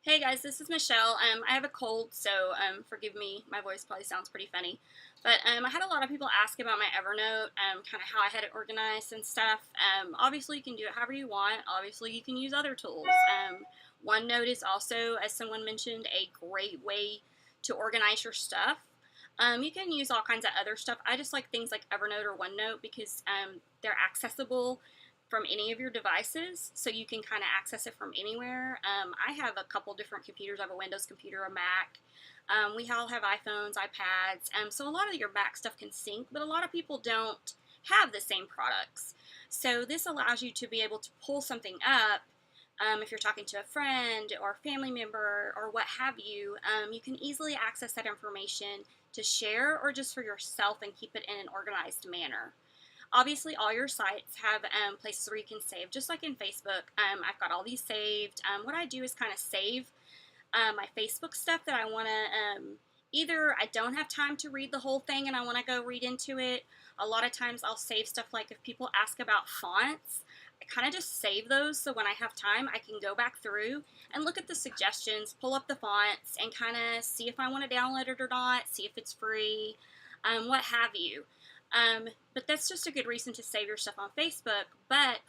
Hey guys, this is Michelle. I have a cold, so forgive me. My voice probably sounds pretty funny. But I had a lot of people ask about my Evernote, kind of how I had it organized and stuff. Obviously, you can do it however you want. Obviously, you can use other tools. OneNote is also, as someone mentioned, a great way to organize your stuff. You can use all kinds of other stuff. I just like things like Evernote or OneNote because they're accessible from any of your devices, so you can kind of access it from anywhere. I have a couple different computers. I have a Windows computer, a Mac. We all have iPhones, iPads, so a lot of your Mac stuff can sync, but a lot of people don't have the same products. So this allows you to be able to pull something up. If you're talking to a friend or family member or what have you, you can easily access that information to share or just for yourself and keep it in an organized manner. Obviously, all your sites have places where you can save, just like in Facebook. I've got all these saved. What I do is kind of save my Facebook stuff that I want to, either I don't have time to read the whole thing and I want to go read into it. A lot of times I'll save stuff like if people ask about fonts, I kind of just save those so when I have time I can go back through and look at the suggestions, pull up the fonts, and kind of see if I want to download it or not, see if it's free, what have you. But that's just a good reason to save your stuff on Facebook. But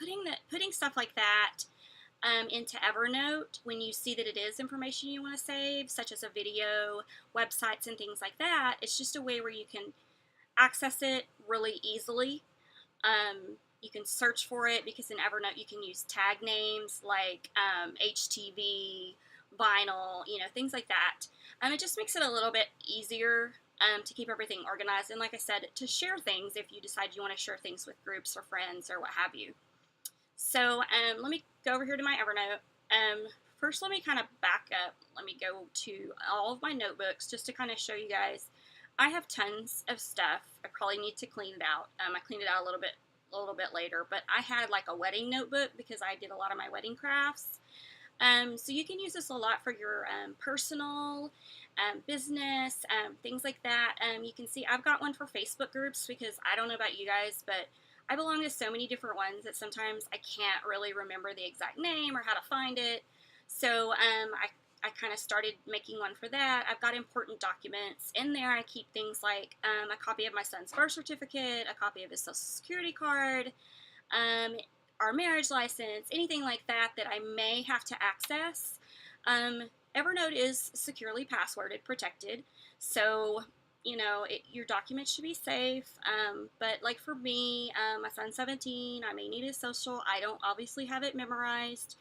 putting stuff like that into Evernote when you see that it is information you want to save, such as a video, websites, and things like that, it's just a way where you can access it really easily. You can search for it because in Evernote you can use tag names like HTV, vinyl, things like that. It just makes it a little bit easier to keep everything organized, and like I said, to share things if you decide you want to share things with groups or friends or what have you. So let me go over here to my Evernote. First, let me kind of back up. Let me go to all of my notebooks just to kind of show you guys. I have tons of stuff. I probably need to clean it out. I cleaned it out a little bit later, but I had like a wedding notebook because I did a lot of my wedding crafts. So you can use this a lot for your personal, business, things like that. You can see I've got one for Facebook groups because I don't know about you guys, but I belong to so many different ones that sometimes I can't really remember the exact name or how to find it. So I kind of started making one for that. I've got important documents. In there I keep things like a copy of my son's birth certificate, a copy of his social security card, our marriage license, anything like that that I may have to access. Evernote is securely passworded, protected, so your documents should be safe. But like for me, my son's 17. I may need his social. I don't obviously have it memorized,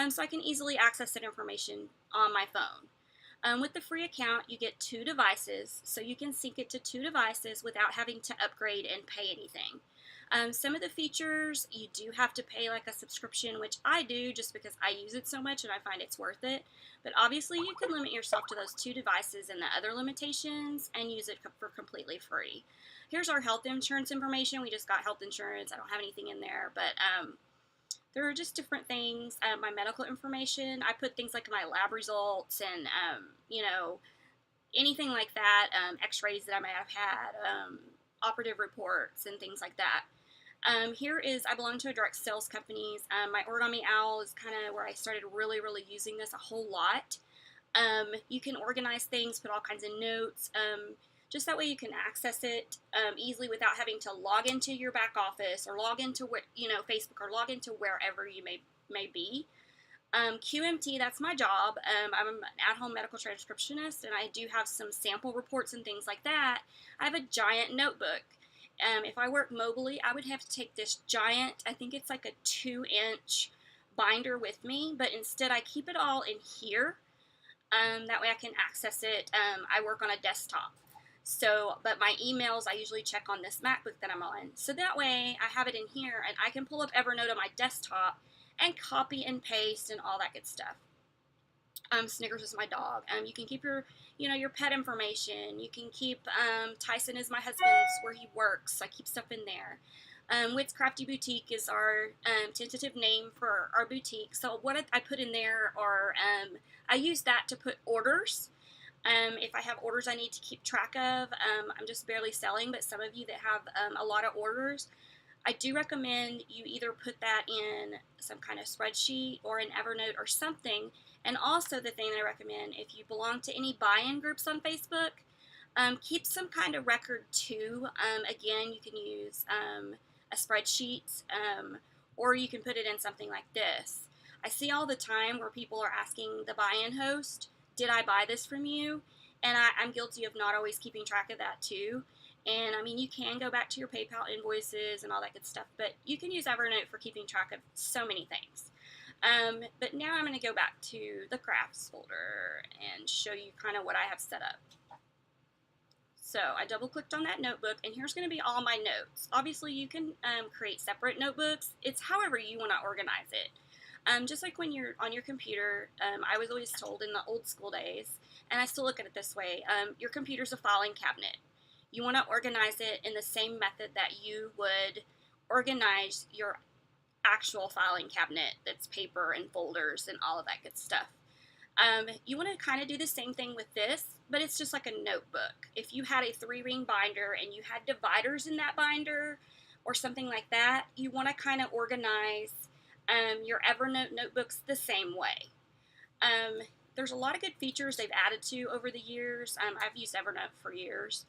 so I can easily access that information on my phone. With the free account, you get 2 devices, so you can sync it to 2 devices without having to upgrade and pay anything. Some of the features you do have to pay like a subscription, which I do just because I use it so much and I find it's worth it. But obviously you can limit yourself to those 2 devices and the other limitations and use it for completely free. Here's our health insurance information. We just got health insurance. I don't have anything in there, but there are just different things. My medical information, I put things like my lab results and, anything like that, x-rays that I may have had, operative reports and things like that. Here is, I belong to a direct sales company. My Origami Owl is kind of where I started really using this a whole lot. You can organize things, put all kinds of notes, just that way you can access it easily without having to log into your back office or log into Facebook or log into wherever you may be. QMT, that's my job. I'm an at-home medical transcriptionist, and I do have some sample reports and things like that. I have a giant notebook. If I work mobily, I would have to take this giant, I think it's like a 2-inch binder with me, but instead I keep it all in here. That way I can access it. I work on a desktop. But my emails I usually check on this MacBook that I'm on. So that way I have it in here and I can pull up Evernote on my desktop and copy and paste and all that good stuff. Snickers is my dog. You can keep your pet information. You can keep, Tyson is my husband's where he works. So I keep stuff in there. Witt's Crafty Boutique is our tentative name for our boutique. So what I put in there are, I use that to put orders. If I have orders I need to keep track of, I'm just barely selling, but some of you that have a lot of orders, I do recommend you either put that in some kind of spreadsheet or in Evernote or something. And also, the thing that I recommend, if you belong to any buy-in groups on Facebook, keep some kind of record too. Again, you can use a spreadsheet, or you can put it in something like this. I see all the time where people are asking the buy-in host, did I buy this from you? And I'm guilty of not always keeping track of that too. And I mean, you can go back to your PayPal invoices and all that good stuff, but you can use Evernote for keeping track of so many things. But now I'm going to go back to the crafts folder and show you kind of what I have set up. So I double clicked on that notebook, and here's going to be all my notes. Obviously you can create separate notebooks. It's however you want to organize it. Just like when you're on your computer, I was always told in the old school days, and I still look at it this way, your computer's a filing cabinet. You want to organize it in the same method that you would organize your actual filing cabinet that's paper and folders and all of that good stuff. You want to kind of do the same thing with this, but it's just like a notebook. If you had a 3-ring binder and you had dividers in that binder or something like that, you want to kind of organize your Evernote notebooks the same way. There's a lot of good features they've added to over the years. I've used Evernote for years.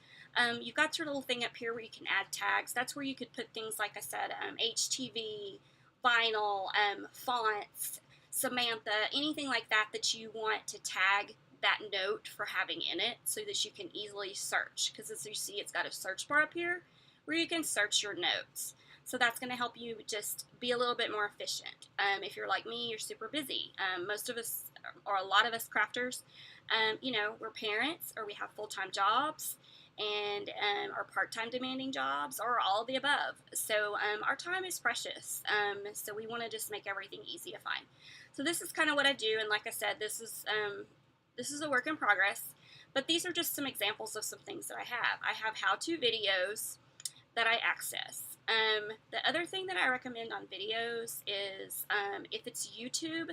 You've got your little thing up here where you can add tags. That's where you could put things, like I said, HTV, vinyl, fonts, Samantha, anything like that that you want to tag that note for having in it so that you can easily search. Because as you see, it's got a search bar up here where you can search your notes. So that's going to help you just be a little bit more efficient. If you're like me, you're super busy. Most of us, or a lot of us crafters, you know, we're parents or we have full-time jobs and or part-time demanding jobs or all of the above. So our time is precious. So we want to just make everything easy to find. So this is kind of what I do. And like I said, this is a work in progress. But these are just some examples of some things that I have. I have how-to videos that I access. The other thing that I recommend on videos is if it's YouTube,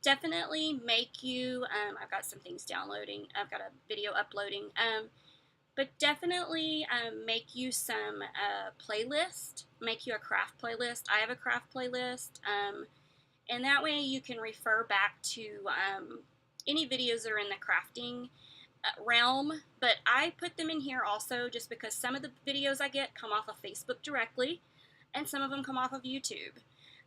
definitely make you, I've got some things downloading, I've got a video uploading, but definitely make you some playlist, make you a craft playlist. I have a craft playlist, and that way you can refer back to any videos that are in the crafting realm, but I put them in here also just because some of the videos I get come off of Facebook directly and some of them come off of YouTube,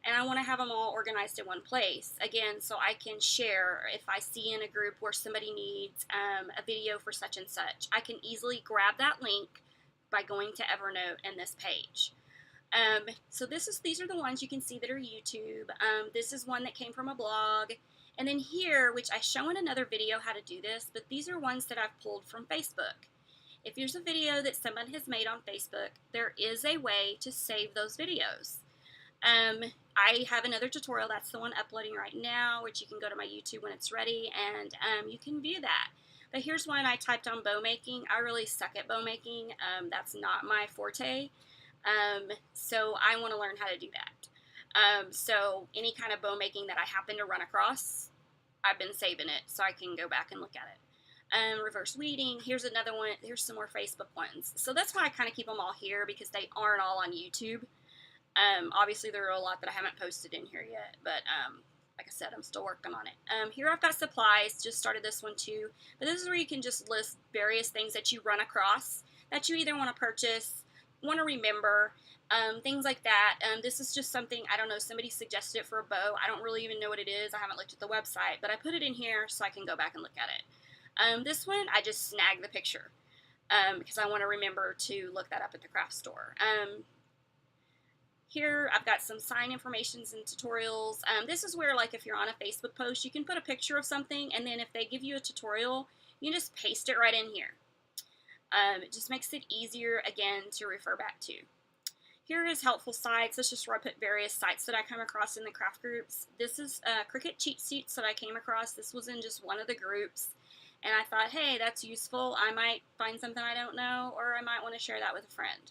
and I want to have them all organized in one place again so I can share. If I see in a group where somebody needs a video for such and such, I can easily grab that link by going to Evernote and this page. So these are the ones you can see that are YouTube. This is one that came from a blog. And then here, which I show in another video how to do this, but these are ones that I've pulled from Facebook. If there's a video that someone has made on Facebook, there is a way to save those videos. I have another tutorial, that's the one uploading right now, which you can go to my YouTube when it's ready, and you can view that. But here's one I typed on bow making. I really suck at bow making. That's not my forte. So I want to learn how to do that. So any kind of bow making that I happen to run across, I've been saving it so I can go back and look at it. Reverse weeding, here's another one, here's some more Facebook ones. So that's why I kind of keep them all here, because they aren't all on YouTube. Obviously there are a lot that I haven't posted in here yet, but like I said, I'm still working on it. Here I've got supplies, just started this one too, but this is where you can just list various things that you run across that you either want to purchase, want to remember, things like that. This is just something, I don't know, somebody suggested it for a bow. I don't really even know what it is. I haven't looked at the website, but I put it in here so I can go back and look at it. This one, I just snagged the picture because I want to remember to look that up at the craft store. Here, I've got some sign informations and tutorials. This is where, like, if you're on a Facebook post, you can put a picture of something, and then if they give you a tutorial, you can just paste it right in here. It just makes it easier, again, to refer back to. Here is helpful sites. This is just where I put various sites that I come across in the craft groups. This is Cricut cheat sheets that I came across. This was in just one of the groups, and I thought, hey, that's useful. I might find something I don't know, or I might want to share that with a friend.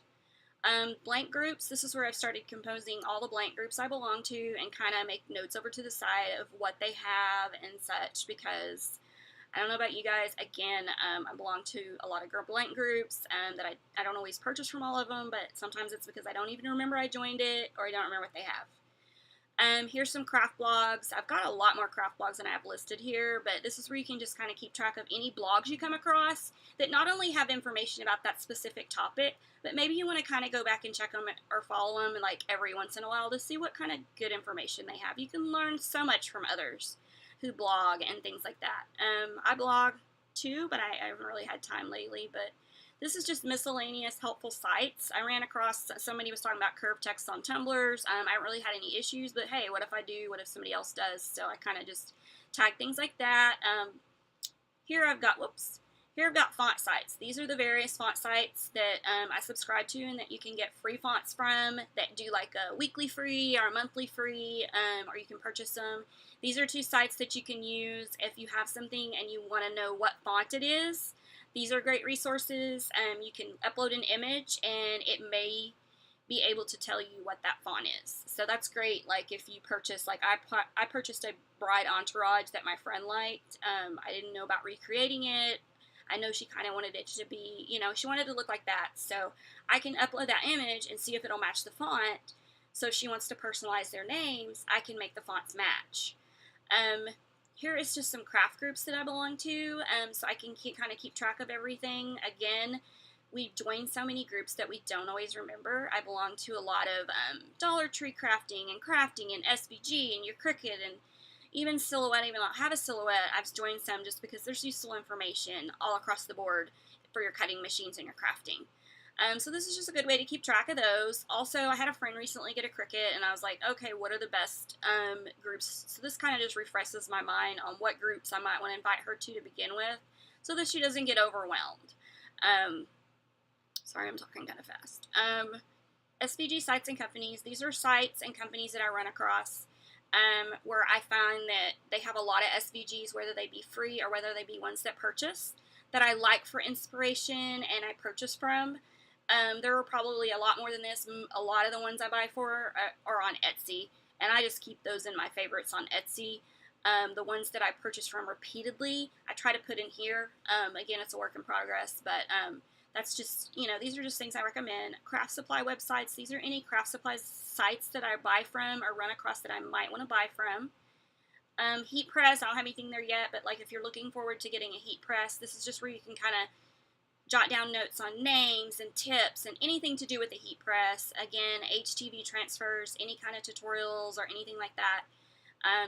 Blank groups, this is where I've started composing all the blank groups I belong to and kind of make notes over to the side of what they have and such, because I don't know about you guys. Again, I belong to a lot of girl blank groups that I don't always purchase from all of them, but sometimes it's because I don't even remember I joined it or I don't remember what they have. Here's some craft blogs. I've got a lot more craft blogs than I have listed here, but this is where you can just kind of keep track of any blogs you come across that not only have information about that specific topic, but maybe you want to kind of go back and check them or follow them like every once in a while to see what kind of good information they have. You can learn so much from others who blog and things like that. I blog too, but I haven't really had time lately, but this is just miscellaneous helpful sites. I ran across, somebody was talking about curved text on tumblers. I haven't really had any issues, but hey, what if I do? What if somebody else does? So I kind of just tag things like that. Here I've got font sites. These are the various font sites that I subscribe to and that you can get free fonts from that do like a weekly free or a monthly free, or you can purchase them. These are two sites that you can use if you have something and you want to know what font it is. These are great resources. You can upload an image and it may be able to tell you what that font is. So that's great. Like if you purchase, like I purchased a bride entourage that my friend liked. I didn't know about recreating it. I know she kind of wanted it to be, she wanted to look like that. So I can upload that image and see if it'll match the font. So if she wants to personalize their names, I can make the fonts match. Here is just some craft groups that I belong to, so I can kind of keep track of everything. Again, we join so many groups that we don't always remember. I belong to a lot of Dollar Tree crafting and SVG and your Cricut and even Silhouette. Even though I don't have a Silhouette, I've joined some just because there's useful information all across the board for your cutting machines and your crafting. So this is just a good way to keep track of those. Also, I had a friend recently get a Cricut, and I was like, okay, what are the best groups? So this kind of just refreshes my mind on what groups I might want to invite her to begin with so that she doesn't get overwhelmed. Sorry, I'm talking kind of fast. SVG sites and companies. These are sites and companies that I run across where I find that they have a lot of SVGs, whether they be free or whether they be ones that purchase, that I like for inspiration and I purchase from. There are probably a lot more than this. A lot of the ones I buy for are on Etsy, and I just keep those in my favorites on Etsy. The ones that I purchase from repeatedly, I try to put in here. Again, it's a work in progress, but that's just, these are just things I recommend. Craft supply websites. These are any craft supply sites that I buy from or run across that I might want to buy from. Heat press, I don't have anything there yet, but like if you're looking forward to getting a heat press, this is just where you can kind of jot down notes on names and tips and anything to do with the heat press. Again, HTV transfers, any kind of tutorials or anything like that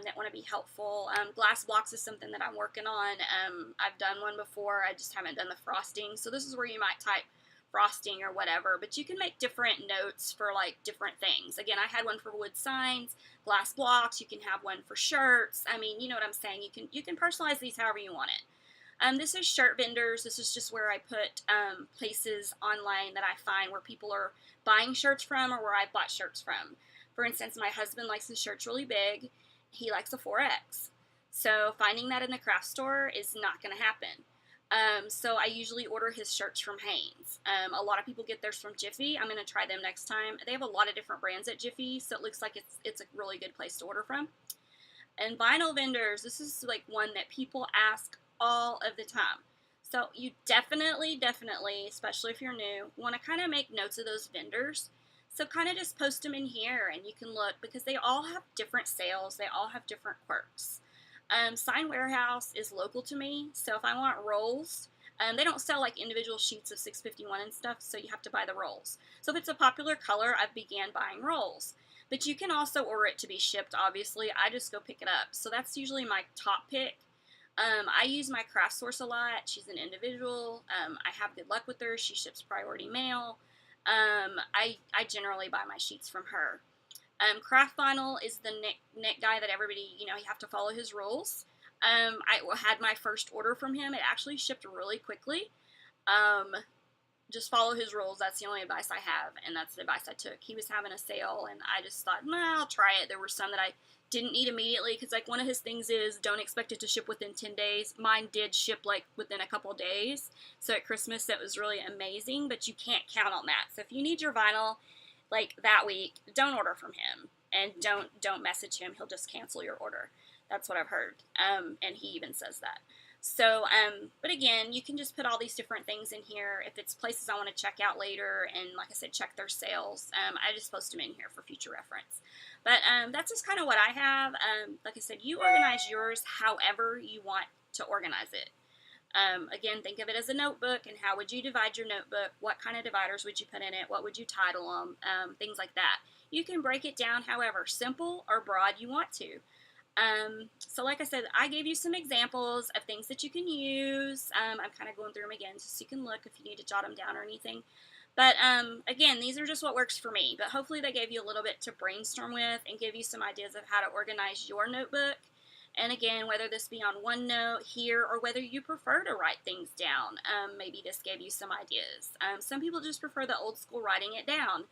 that want to be helpful. Glass blocks is something that I'm working on. I've done one before. I just haven't done the frosting. So this is where you might type frosting or whatever, but you can make different notes for like different things. Again, I had one for wood signs, glass blocks. You can have one for shirts. I mean, you know what I'm saying. You can personalize these however you want it. This is shirt vendors. This is just where I put places online that I find where people are buying shirts from or where I bought shirts from. For instance, my husband likes his shirts really big. He likes a 4X. So finding that in the craft store is not going to happen. So I usually order his shirts from Hanes. A lot of people get theirs from Jiffy. I'm going to try them next time. They have a lot of different brands at Jiffy, so it looks like it's a really good place to order from. And vinyl vendors, this is like one that people ask all of the time. So you definitely, especially if you're new, want to kind of make notes of those vendors. So kind of just post them in here and you can look because they all have different sales. They all have different quirks. Sign Warehouse is local to me. So if I want rolls, they don't sell like individual sheets of 651 and stuff, so you have to buy the rolls. So if it's a popular color, I began buying rolls. But you can also order it to be shipped, obviously. I just go pick it up. So that's usually my top pick. I use my craft source a lot. She's an individual. I have good luck with her. She ships priority mail. I generally buy my sheets from her. Craft Vinyl is the knit guy that everybody, you have to follow his rules. I had my first order from him. It actually shipped really quickly. Just follow his rules. That's the only advice I have, and that's the advice I took. He was having a sale, and I just thought, nah, I'll try it. There were some that I didn't need immediately, because like one of his things is don't expect it to ship within 10 days. Mine did ship like within a couple days. So at Christmas, that was really amazing, but you can't count on that. So if you need your vinyl like that week, don't order from him, and don't message him. He'll just cancel your order. That's what I've heard, and he even says that. So, but again, you can just put all these different things in here. If it's places I want to check out later, and like I said, check their sales, I just post them in here for future reference. But that's just kind of what I have. Like I said, you organize yours however you want to organize it. Again, think of it as a notebook, and how would you divide your notebook? What kind of dividers would you put in it? What would you title them? Things like that. You can break it down however simple or broad you want to. So like I said, I gave you some examples of things that you can use. I'm kind of going through them again just so you can look if you need to jot them down or anything. But again, these are just what works for me. But hopefully they gave you a little bit to brainstorm with and give you some ideas of how to organize your notebook. And again, whether this be on OneNote here or whether you prefer to write things down, maybe this gave you some ideas. Some people just prefer the old school writing it down.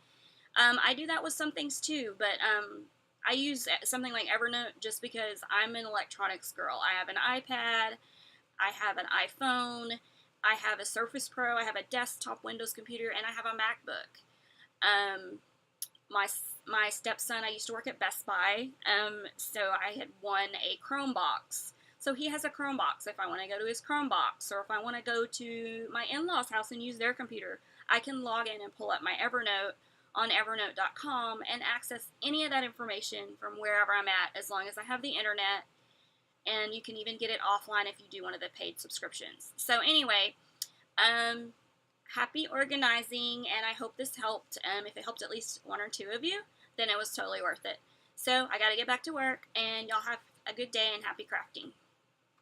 I do that with some things too, but I use something like Evernote just because I'm an electronics girl. I have an iPad, I have an iPhone, I have a Surface Pro, I have a desktop Windows computer, and I have a MacBook. Um, my stepson, I used to work at Best Buy, so I had won a Chrome box. So he has a Chrome box. If I want to go to his Chrome box, or if I want to go to my in-laws' house and use their computer, I can log in and pull up my Evernote on evernote.com and access any of that information from wherever I'm at, as long as I have the internet. And you can even get it offline if you do one of the paid subscriptions. So anyway, happy organizing, and I hope this helped. If it helped at least one or two of you, then it was totally worth it. So I got to get back to work, and y'all have a good day and happy crafting.